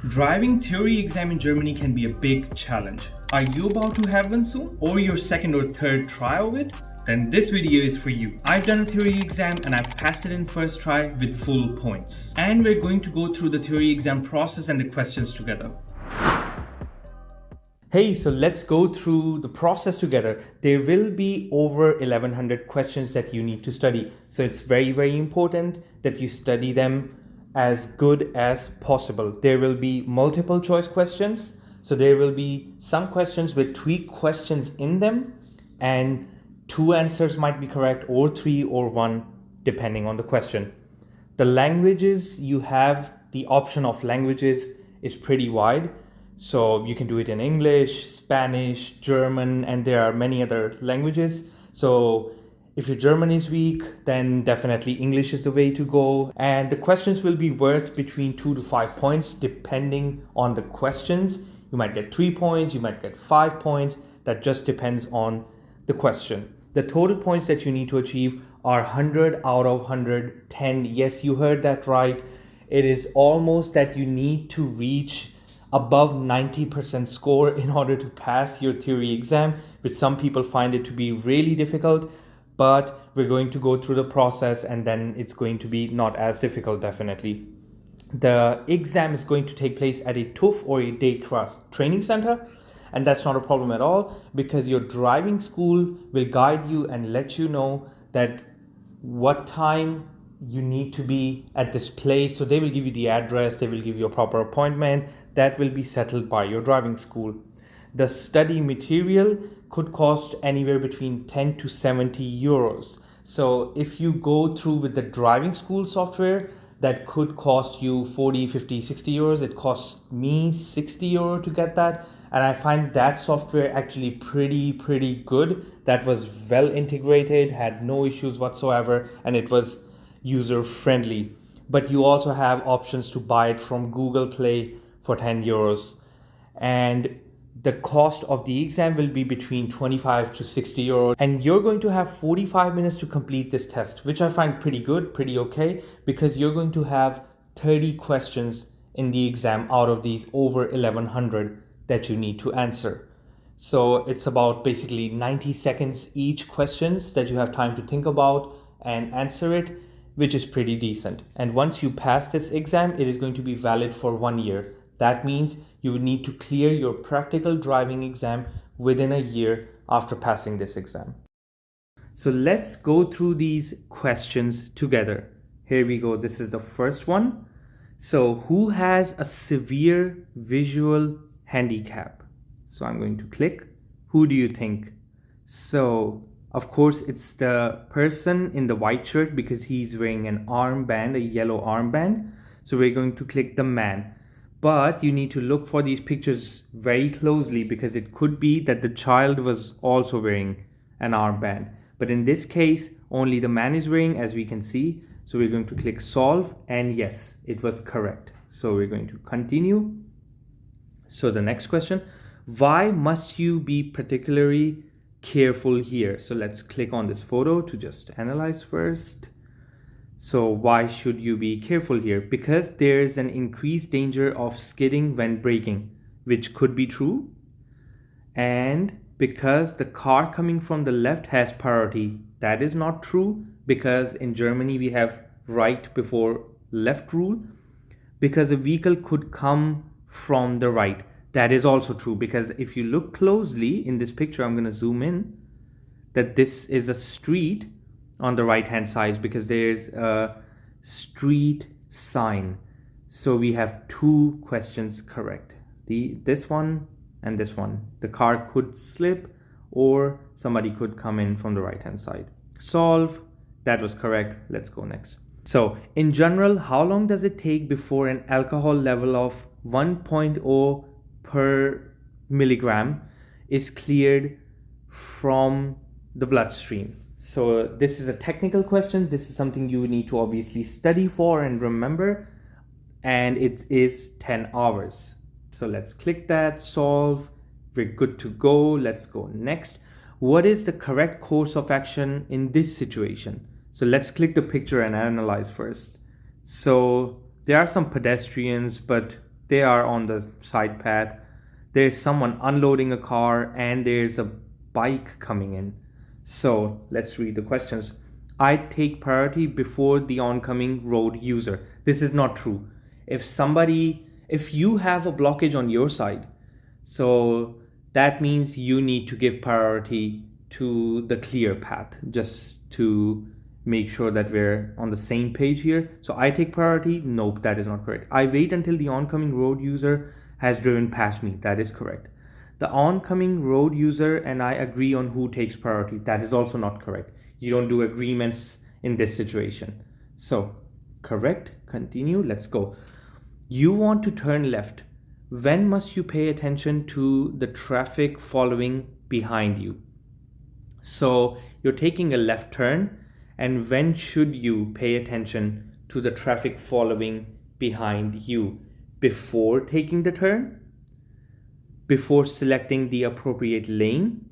Driving theory exam in Germany can be a big challenge. Are you about to have one soon? Or your second or third try of it? Then this video is for you. I've done a theory exam and I've passed it in first try with full points. And we're going to go through the theory exam process and the questions together. Hey, so let's go through the process together. There will be over 1100 questions that you need to study. So it's very, very important that you study them as good as possible. There will be multiple choice questions. So there will be some questions with 3 questions in them and 2 answers might be correct, or 3 or 1 depending on the question. The languages, you have the option of languages is pretty wide. So you can do it in English, Spanish, German, and there are many other languages. So if your German is weak, then definitely English is the way to go. And the questions will be worth between 2 to 5 points depending on the questions. You might get 3 points, you might get 5 points. That just depends on the question. The total points that you need to achieve are 100 out of 110. Yes, you heard that right. It is almost that you need to reach above 90% score in order to pass your theory exam, which some people find it to be really difficult, but we're going to go through the process and then it's going to be not as difficult, definitely. The exam is going to take place at a TÜV or a Day-Class training center, and that's not a problem at all because your driving school will guide you and let you know that what time you need to be at this place. So they will give you the address, they will give you a proper appointment that will be settled by your driving school. The study material could cost anywhere between 10 to 70 euros. So if you go through with the driving school software, that could cost you 40, 50, 60 euros. It cost me 60 euro to get that. And I find that software actually pretty good. That was well integrated, had no issues whatsoever, and it was user friendly. But you also have options to buy it from Google Play for 10 euros. And the cost of the exam will be between 25 to 60 euros. And you're going to have 45 minutes to complete this test, which I find pretty good, pretty okay, because you're going to have 30 questions in the exam out of these over 1100 that you need to answer. So it's about basically 90 seconds each questions that you have time to think about and answer it, which is pretty decent. And once you pass this exam, it is going to be valid for 1 year. That means you would need to clear your practical driving exam within a year after passing this exam. So let's go through these questions together. Here we go. This is the first one. So who has a severe visual handicap? So I'm going to click. Who do you think? So of course, it's the person in the white shirt because he's wearing an armband, a yellow armband. So we're going to click the man. But you need to look for these pictures very closely because it could be that the child was also wearing an armband. But in this case, only the man is wearing, as we can see. So we're going to click solve, and yes, it was correct. So we're going to continue. So the next question, why must you be particularly careful here? So let's click on this photo to just analyze first. So why should you be careful here? Because there's an increased danger of skidding when braking, which could be true. And because the car coming from the left has priority, that is not true because in Germany we have right before left rule. Because a vehicle could come from the right, that is also true because if you look closely in this picture, I'm going to zoom in, that this is a street on the right hand side because there's a street sign. So we have 2 questions correct. This one and this one. The car could slip or somebody could come in from the right hand side. Solve. That was correct. Let's go next. So in general, how long does it take before an alcohol level of 1.0 per milligram is cleared from the bloodstream? So this is a technical question. This is something you need to obviously study for and remember, and it is 10 hours. So let's click that, solve. We're good to go. Let's go next. What is the correct course of action in this situation? So let's click the picture and analyze first. So there are some pedestrians, but they are on the side path. There's someone unloading a car and there's a bike coming in. So let's read the questions. I take priority before the oncoming road user. This is not true. If you have a blockage on your side, so that means you need to give priority to the clear path, just to make sure that we're on the same page here. So I take priority. Nope, that is not correct. I wait until the oncoming road user has driven past me. That is correct. The oncoming road user and I agree on who takes priority. That is also not correct. You don't do agreements in this situation. So correct. Continue. Let's go. You want to turn left. When must you pay attention to the traffic following behind you? So you're taking a left turn, and when should you pay attention to the traffic following behind you? Before taking the turn? Before selecting the appropriate lane?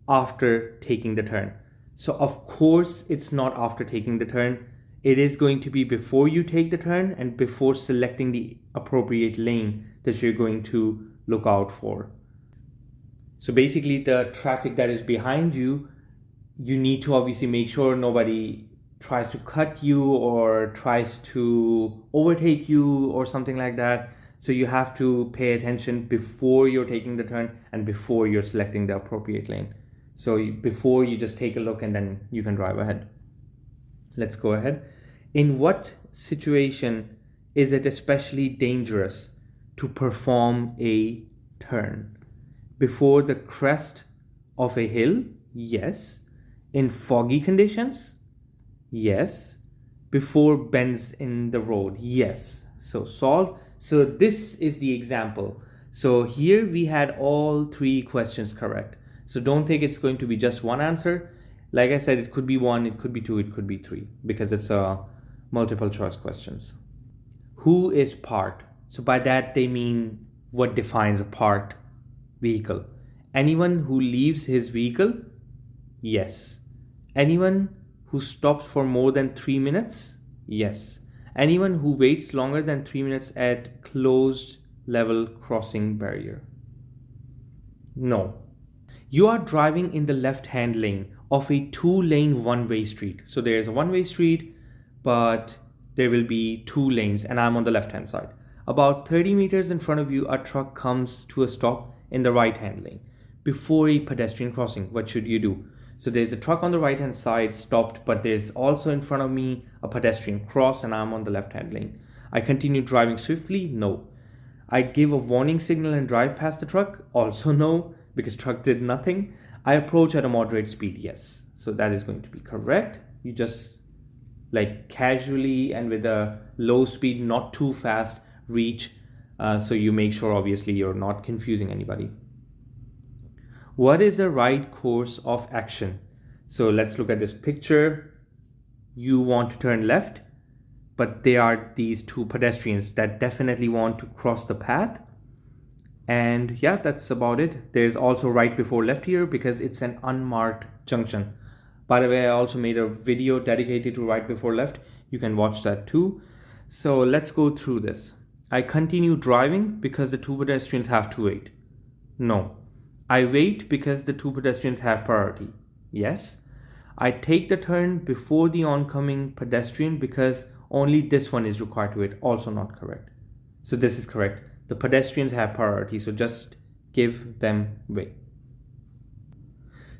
After taking the turn? So of course it's not after taking the turn. It is going to be before you take the turn and before selecting the appropriate lane that you're going to look out for. So basically the traffic that is behind you, you need to obviously make sure nobody tries to cut you or tries to overtake you or something like that. So you have to pay attention before you're taking the turn and before you're selecting the appropriate lane. So before you just take a look and then you can drive ahead. Let's go ahead. In what situation is it especially dangerous to perform a turn? Before the crest of a hill? Yes. In foggy conditions? Yes. Before bends in the road? Yes. So solve. So this is the example. So here we had all three questions correct. So don't think it's going to be just one answer. Like I said, it could be one, it could be two, it could be three, because it's multiple choice questions. Who is parked? So by that they mean what defines a parked vehicle. Anyone who leaves his vehicle? Yes. Anyone who stops for more than 3 minutes? Yes. Anyone who waits longer than 3 minutes at closed level crossing barrier? No. You are driving in the left-hand lane of a two-lane one-way street. So there's a one-way street, but there will be two lanes and I'm on the left-hand side. About 30 meters in front of you, a truck comes to a stop in the right-hand lane before a pedestrian crossing. What should you do? So there's a truck on the right-hand side stopped, but there's also in front of me a pedestrian cross and I'm on the left-hand lane. I continue driving swiftly? No. I give a warning signal and drive past the truck? Also no, because truck did nothing. I approach at a moderate speed? Yes. So that is going to be correct. You just like casually and with a low speed, not too fast, reach. So you make sure obviously you're not confusing anybody. What is the right course of action? So let's look at this picture. You want to turn left, but there are these two pedestrians that definitely want to cross the path. And yeah, that's about it. There's also right before left here because it's an unmarked junction. By the way, I also made a video dedicated to right before left. You can watch that too. So let's go through this. I continue driving because the two pedestrians have to wait. No. I wait because the two pedestrians have priority. Yes. I take the turn before the oncoming pedestrian because only this one is required to wait. Also not correct. So this is correct. The pedestrians have priority, so just give them way.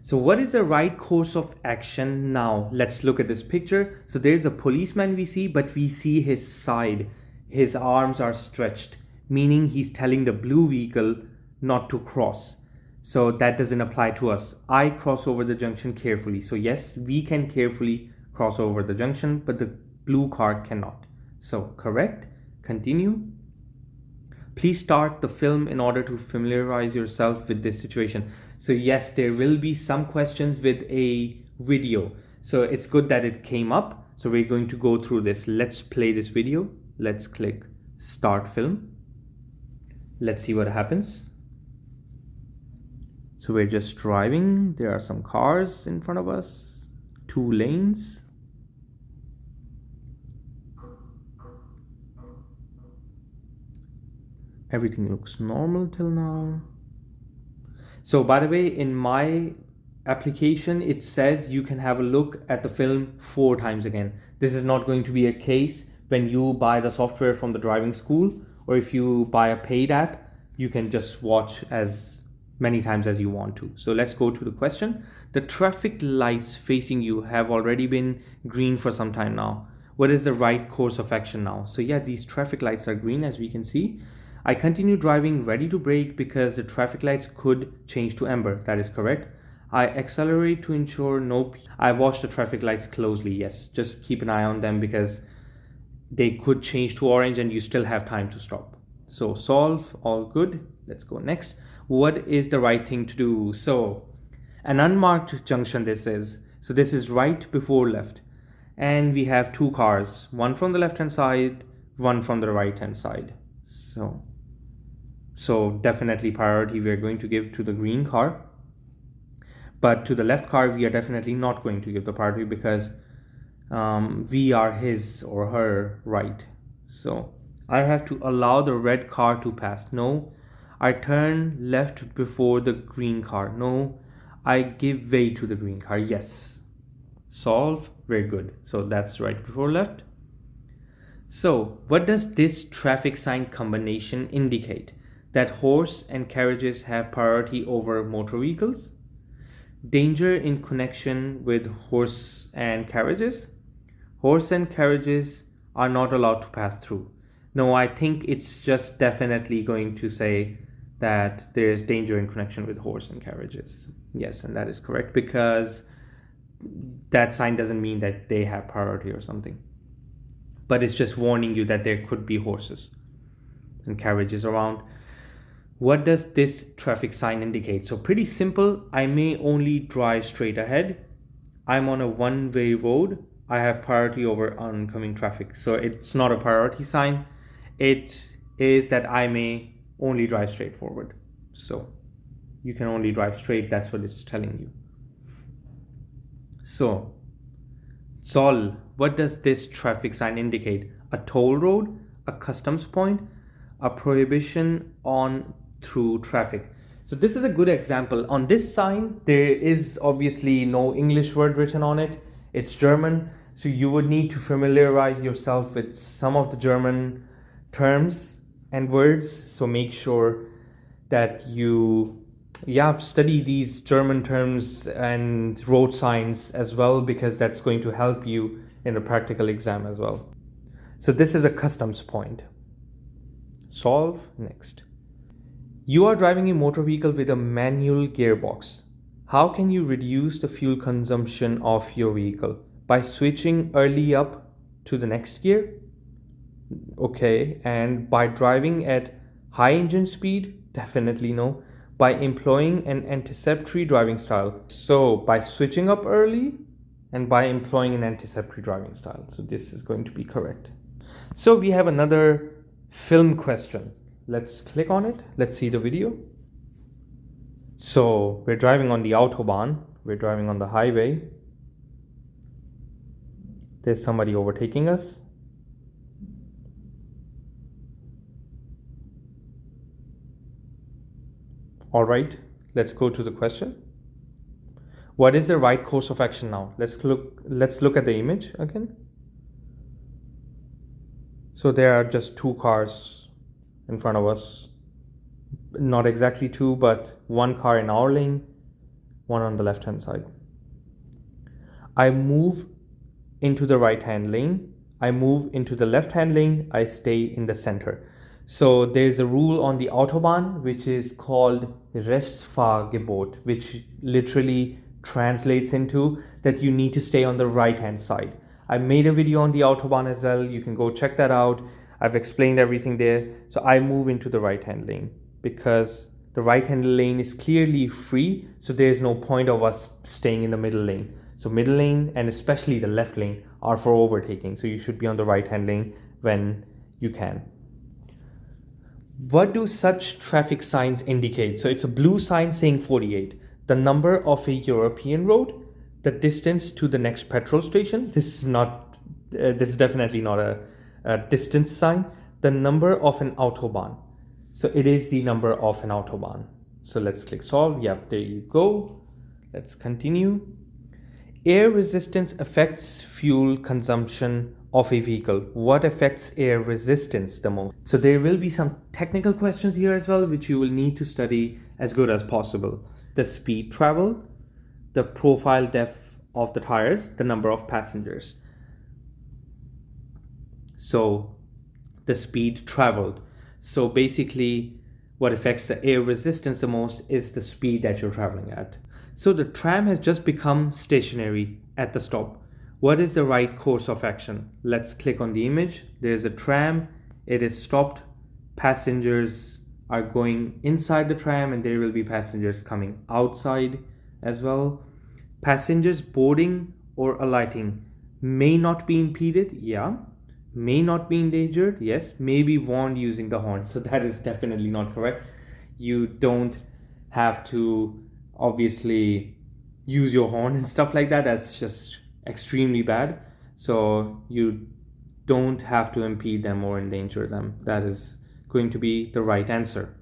So what is the right course of action now? Let's look at this picture. So there's a policeman we see, but we see his side. His arms are stretched, meaning he's telling the blue vehicle not to cross. So that doesn't apply to us. I cross over the junction carefully. So yes, we can carefully cross over the junction, but the blue car cannot. So correct. Continue. Please start the film in order to familiarize yourself with this situation. So yes, there will be some questions with a video. So it's good that it came up. So we're going to go through this. Let's play this video. Let's click start film. Let's see what happens. So we're just driving. There are some cars in front of us, two lanes. Everything looks normal till now. So by the way, in my application, it says you can have a look at the film 4 times again. This is not going to be a case when you buy the software from the driving school, or if you buy a paid app, you can just watch as many times as you want to. So let's go to the question. The traffic lights facing you have already been green for some time now. What is the right course of action now? So yeah, these traffic lights are green, as we can see. I continue driving ready to brake because the traffic lights could change to amber. That is correct. I accelerate to ensure no... I watch the traffic lights closely. Yes, just keep an eye on them because they could change to orange and you still have time to stop. So solve, all good. Let's go next. What is the right thing to do? So an unmarked junction this is. So this is right before left. And we have 2 cars, one from the left hand side, one from the right hand side. So definitely priority we are going to give to the green car. But to the left car, we are definitely not going to give the priority because we are his or her right. So I have to allow the red car to pass. No. I turn left before the green car. No. I give way to the green car. Yes. Solve. Very good. So that's right before left. So what does this traffic sign combination indicate? That horse and carriages have priority over motor vehicles? Danger in connection with horse and carriages? Horse and carriages are not allowed to pass through. No, I think it's just definitely going to say that there is danger in connection with horse and carriages. Yes, and that is correct because that sign doesn't mean that they have priority or something. But it's just warning you that there could be horses and carriages around. What does this traffic sign indicate? So pretty simple. I may only drive straight ahead. I'm on a one-way road. I have priority over oncoming traffic. So it's not a priority sign. It is that I may only drive straight forward. So you can only drive straight. That's what it's telling you. So Sol, what does this traffic sign indicate? A toll road, a customs point, a prohibition on through traffic. So this is a good example. On this sign, there is obviously no English word written on it. It's German. So you would need to familiarize yourself with some of the German terms and words. So make sure that you study these German terms and road signs as well, because that's going to help you in the practical exam as well. So this is a customs point. Solve next. You are driving a motor vehicle with a manual gearbox. How can you reduce the fuel consumption of your vehicle? By switching early up to the next gear? Okay, and by driving at high engine speed? Definitely no. By employing an anticipatory driving style. So by switching up early and by employing an anticipatory driving style. So this is going to be correct. So we have another film question. Let's click on it. Let's see the video. So we're driving on the Autobahn. We're driving on the highway. There's somebody overtaking us. All right, let's go to the question. What is the right course of action now? Let's look at the image again. So there are just 2 cars in front of us. Not exactly 2, but 1 car in our lane, 1 on the left hand side. I move into the right hand lane. I move into the left hand lane. I stay in the center. So there's a rule on the Autobahn which is called Rechtsfahrgebot, which literally translates into that you need to stay on the right hand side. I made a video on the Autobahn as well. You can go check that out. I've explained everything there. So I move into the right hand lane because the right hand lane is clearly free. So there's no point of us staying in the middle lane. So middle lane and especially the left lane are for overtaking. So you should be on the right hand lane when you can. What do such traffic signs indicate? So it's a blue sign saying 48. The number of a European road, the distance to the next petrol station. This is definitely not a distance sign. The number of an Autobahn. So it is the number of an Autobahn. So let's click solve. Yep, there you go. Let's continue. Air resistance affects fuel consumption of a vehicle. What affects air resistance the most? So there will be some technical questions here as well, which you will need to study as good as possible. The speed traveled, the profile depth of the tires, the number of passengers. So the speed traveled. So basically what affects the air resistance the most is the speed that you're traveling at. So the tram has just become stationary at the stop. What is the right course of action? Let's click on the image. There's a tram. It is stopped. Passengers are going inside the tram and there will be passengers coming outside as well. Passengers boarding or alighting may not be impeded. Yeah. May not be endangered. Yes. May be warned using the horn. So that is definitely not correct. You don't have to obviously use your horn and stuff like that. That's just extremely bad. So you don't have to impede them or endanger them. That is going to be the right answer.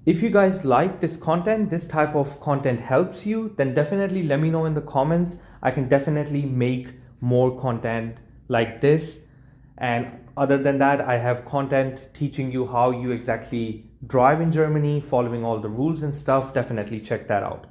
If you guys like this content, this type of content helps you, then definitely let me know in the comments. I can definitely make more content like this. And other than that, I have content teaching you how you exactly drive in Germany, following all the rules and stuff. Definitely check that out.